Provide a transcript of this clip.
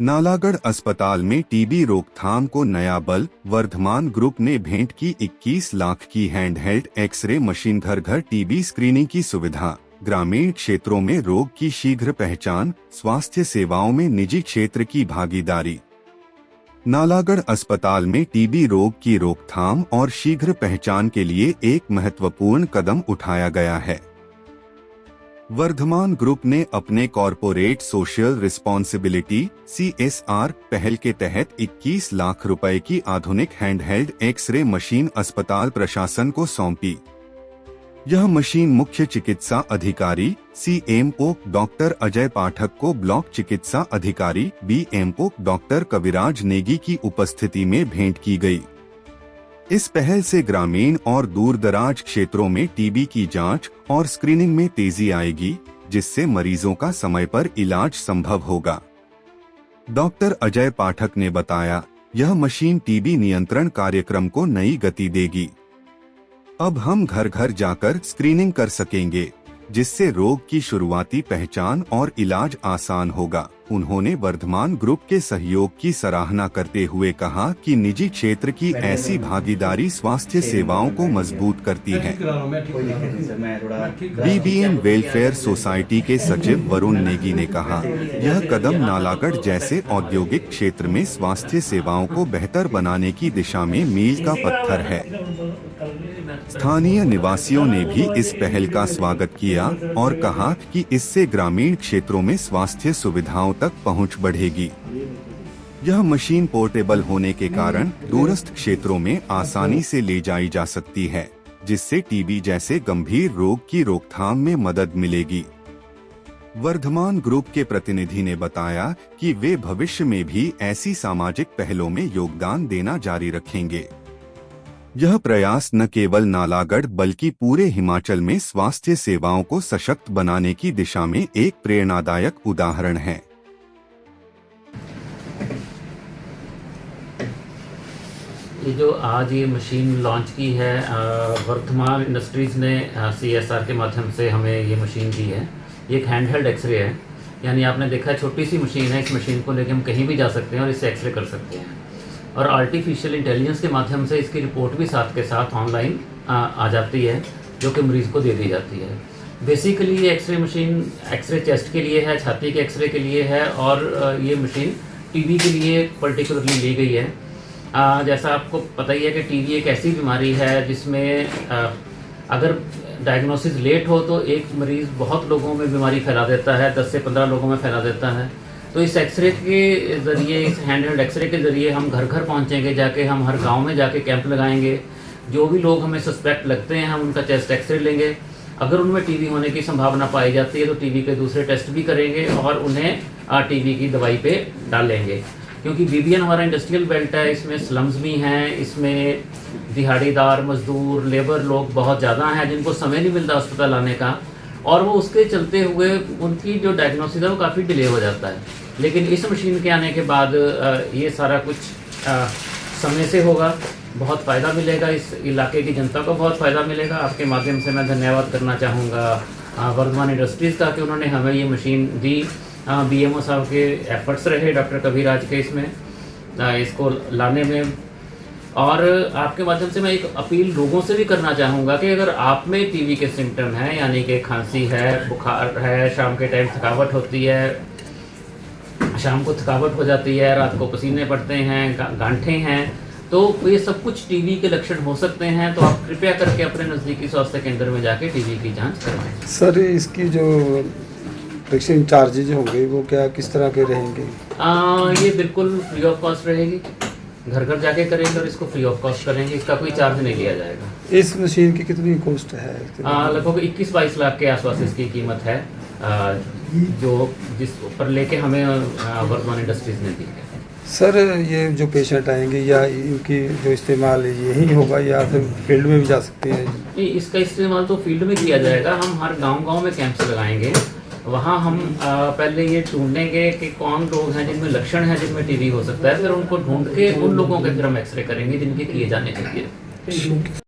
नालागढ़ अस्पताल में टीबी रोकथाम को नया बल। वर्धमान ग्रुप ने भेंट की 21 लाख की हैंडहेल्ड एक्सरे मशीन। घर घर टीबी स्क्रीनिंग की सुविधा। ग्रामीण क्षेत्रों में रोग की शीघ्र पहचान। स्वास्थ्य सेवाओं में निजी क्षेत्र की भागीदारी। नालागढ़ अस्पताल में टीबी रोग की रोकथाम और शीघ्र पहचान के लिए एक महत्वपूर्ण कदम उठाया गया है। वर्धमान ग्रुप ने अपने कॉरपोरेट सोशल रिस्पॉन्सिबिलिटी (CSR) पहल के तहत 21 लाख रुपए की आधुनिक हैंडहेल्ड एक्सरे मशीन अस्पताल प्रशासन को सौंपी। यह मशीन मुख्य चिकित्सा अधिकारी CMO डॉक्टर अजय पाठक को ब्लॉक चिकित्सा अधिकारी BMO डॉक्टर कविराज नेगी की उपस्थिति में भेंट की गई। इस पहल से ग्रामीण और दूरदराज क्षेत्रों में टीबी की जांच और स्क्रीनिंग में तेजी आएगी, जिससे मरीजों का समय पर इलाज संभव होगा। डॉक्टर अजय पाठक ने बताया, यह मशीन टीबी नियंत्रण कार्यक्रम को नई गति देगी। अब हम घर घर जाकर स्क्रीनिंग कर सकेंगे, जिससे रोग की शुरुआती पहचान और इलाज आसान होगा। उन्होंने वर्धमान ग्रुप के सहयोग की सराहना करते हुए कहा कि निजी क्षेत्र की ऐसी भागीदारी स्वास्थ्य सेवाओं को मजबूत करती है। BBM वेलफेयर सोसाइटी के सचिव वरुण नेगी ने कहा, यह कदम नालागढ़ जैसे औद्योगिक क्षेत्र में स्वास्थ्य सेवाओं को बेहतर बनाने की दिशा में मील का पत्थर है। स्थानीय निवासियों ने भी इस पहल का स्वागत किया और कहा कि इससे ग्रामीण क्षेत्रों में स्वास्थ्य सुविधाओं तक पहुंच बढ़ेगी। यह मशीन पोर्टेबल होने के कारण दूरस्थ क्षेत्रों में आसानी से ले जाई जा सकती है, जिससे टीबी जैसे गंभीर रोग की रोकथाम में मदद मिलेगी। वर्धमान ग्रुप के प्रतिनिधि ने बताया कि वे भविष्य में भी ऐसी सामाजिक पहलों में योगदान देना जारी रखेंगे। यह प्रयास न केवल नालागढ़ बल्कि पूरे हिमाचल में स्वास्थ्य सेवाओं को सशक्त बनाने की दिशा में एक प्रेरणादायक उदाहरण है। ये जो आज ये मशीन लॉन्च की है, वर्धमान इंडस्ट्रीज़ ने CSR के माध्यम से हमें ये मशीन दी है। ये एक हैंडहेल्ड एक्सरे है, यानी आपने देखा है छोटी सी मशीन है। इस मशीन को लेकर हम कहीं भी जा सकते हैं और इससे एक्सरे कर सकते हैं, और आर्टिफिशियल इंटेलिजेंस के माध्यम से इसकी रिपोर्ट भी साथ के साथ ऑनलाइन आ जाती है, जो कि मरीज़ को दे दी जाती है। बेसिकली ये एक्सरे मशीन एक्सरे चेस्ट के लिए है, छाती के एक्सरे के लिए है, और ये मशीन टीबी के लिए पर्टिकुलरली ली गई है। जैसा आपको पता ही है कि टीबी एक ऐसी बीमारी है जिसमें अगर डायग्नोसिस लेट हो तो एक मरीज़ बहुत लोगों में बीमारी फैला देता है, 10 से 15 लोगों में फैला देता है। तो इस एक्सरे के ज़रिए, इस हैंडहेल्ड एक्सरे के ज़रिए हम घर घर पहुंचेंगे, जाके हम हर गांव में जाके कैंप लगाएंगे। जो भी लोग हमें सस्पेक्ट लगते हैं, हम उनका चेस्ट एक्सरे लेंगे। अगर उनमें टीबी होने की संभावना पाई जाती है तो टीबी के दूसरे टेस्ट भी करेंगे और उन्हें टीबी की दवाई पे डालेंगे। क्योंकि BBN हमारा इंडस्ट्रियल बेल्ट है, इसमें स्लम्स भी हैं, इसमें दिहाड़ीदार मजदूर लेबर लोग बहुत ज़्यादा हैं जिनको समय नहीं मिलता अस्पताल आने का, और वो उसके चलते हुए उनकी जो डायग्नोसिस है वो काफ़ी डिले हो जाता है। लेकिन इस मशीन के आने के बाद ये सारा कुछ समय से होगा। बहुत फ़ायदा मिलेगा, इस इलाके की जनता को बहुत फ़ायदा मिलेगा। आपके माध्यम से मैं धन्यवाद करना चाहूँगा वर्धमान इंडस्ट्रीज़ का कि उन्होंने हमें ये मशीन दी। BMO साहब के एफर्ट्स रहे, डॉक्टर कविराज के इसमें इसको लाने में। और आपके माध्यम से मैं एक अपील लोगों से भी करना चाहूँगा कि अगर आप में टीबी के सिम्टम हैं, यानी कि खांसी है, बुखार है, शाम के टाइम थकावट होती है, शाम को थकावट हो जाती है, रात को पसीने पड़ते हैं, गांठें हैं, तो ये सब कुछ टीबी के लक्षण हो सकते हैं। तो आप कृपया करके अपने नज़दीकी स्वास्थ्य केंद्र में जाके टीबी की जांच करवाएं। सर, इसकी जो वैक्सीन चार्जेज होंगे वो क्या किस तरह के रहेंगे? ये बिल्कुल फ्री ऑफ कॉस्ट रहेगी। घर घर जाके करेंगे और इसको फ्री ऑफ कॉस्ट करेंगे, इसका कोई चार्ज नहीं लिया जाएगा। इस मशीन की कितनी कॉस्ट है? लगभग 21-22 लाख के आसपास इसकी कीमत है, जो जिस पर लेके हमें वर्धमान इंडस्ट्रीज ने दी है। सर, ये जो पेशेंट आएंगे या इनकी जो इस्तेमाल यही होगा या फिर फील्ड में भी जा सकते हैं? इसका इस्तेमाल तो फील्ड में किया जाएगा। हम हर गांव-गांव में कैंप्स लगाएंगे। वहाँ हम पहले ये ढूंढेंगे कि कौन लोग हैं जिनमें लक्षण हैं, जिनमें टीबी हो सकता है। फिर उनको ढूंढ के उन लोगों के फिर हम एक्सरे करेंगे जिनके किए जाने चाहिए।